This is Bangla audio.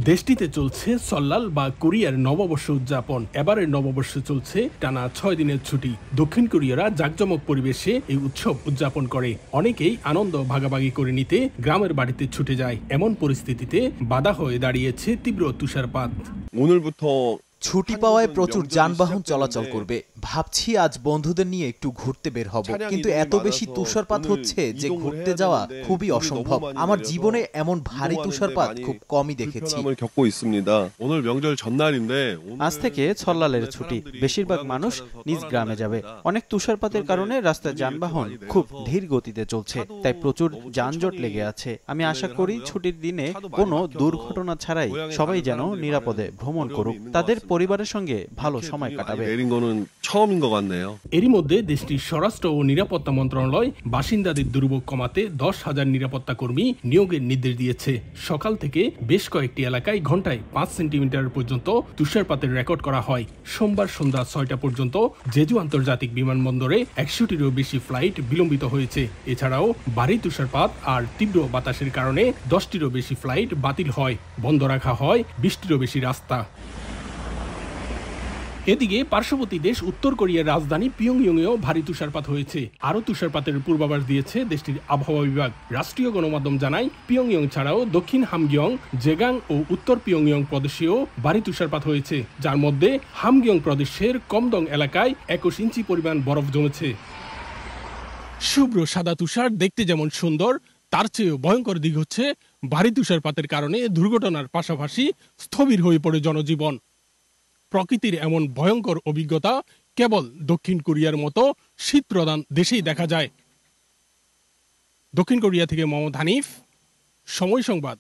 দেশটিতে চলছে সল্লাল বা কোরিয়ার নববর্ষ উদযাপন। এবারের নববর্ষে চলছে টানা 6 দিনের ছুটি। দক্ষিণ কোরিয়ারা জাঁকজমক পরিবেশে এই উৎসব উদযাপন করে। অনেকেই আনন্দ ভাগাভাগি করে নিতে গ্রামের বাড়িতে ছুটে যায়। এমন পরিস্থিতিতে বাধা হয়ে দাঁড়িয়েছে তীব্র তুষারপাত। ছুটি পাওয়ায় প্রচুর যানবাহন চলাচল করবে। ভাবছি আজ বন্ধুদের নিয়ে একটু ঘুরতে বের হব, কিন্তু এত বেশি তুষারপাত হচ্ছে যে ঘুরতে যাওয়া খুবই অসম্ভব। আমার জীবনে এমন ভারী তুষারপাত খুব কমই দেখেছি। আজ থেকে ছল্লালের ছুটি, বেশিরভাগ মানুষ নিজ গ্রামে যাবে। অনেক তুষারপাতের কারণে রাস্তায় যানবাহন খুব ধীর গতিতে চলছে, তাই প্রচুর যানজট লেগে আছে। আমি আশা করি ছুটির দিনে কোনো দুর্ঘটনা ছাড়াই সবাই যেন নিরাপদে ভ্রমণ করুক, তাদের পরিবারের সঙ্গে ভালো সময় কাটাবে। এরই মধ্যে দেশটির স্বরাষ্ট্র ও নিরাপত্তা মন্ত্রণালয় বাসিন্দাদের দুর্ভোগ কমাতে 10,000 নিরাপত্তা কর্মী নিয়োগের নির্দেশ দিয়েছে। সকাল থেকে বেশ কয়েকটি এলাকায় ঘন্টায় 5 সেন্টিমিটার পর্যন্ত তুষারপাতের রেকর্ড করা হয়। সোমবার সন্ধ্যা 6টা পর্যন্ত জেজু আন্তর্জাতিক বিমানবন্দরে 100টিরও বেশি ফ্লাইট বিলম্বিত হয়েছে। এছাড়াও ভারী তুষারপাত আর তীব্র বাতাসের কারণে 10টিরও বেশি ফ্লাইট বাতিল হয়। বন্ধ রাখা হয় 20টিরও বেশি রাস্তা। এদিকে পার্শ্ববর্তী দেশ উত্তর কোরিয়ার রাজধানী পিয়ংইয়ংয়েও ভারী তুষারপাত হয়েছে। আরও তুষারপাতের পূর্বাভাস দিয়েছে দেশটির আবহাওয়া বিভাগ। রাষ্ট্রীয় গণমাধ্যম জানায়, পিয়ংইয়ং ছাড়াও দক্ষিণ হামগিয়ং, জেগাং ও উত্তর পিয়ংইয়ং প্রদেশেও ভারী তুষারপাত হয়েছে, যার মধ্যে হামগিয়ং প্রদেশের কমদং এলাকায় 21 ইঞ্চি পরিমাণ বরফ জমেছে। শুভ্র সাদা তুষার দেখতে যেমন সুন্দর, তার চেয়েও ভয়ঙ্কর দিক হচ্ছে ভারী তুষারপাতের কারণে দুর্ঘটনার পাশাপাশি স্থবির হয়ে পড়ে জনজীবন। প্রকৃতির এমন ভয়ঙ্কর অভিজ্ঞতা কেবল দক্ষিণ কোরিয়ার মতো শীতপ্রধান দেশেই দেখা যায়। দক্ষিণ কোরিয়া থেকে মোহাম্মদ হানিফ, সময় সংবাদ।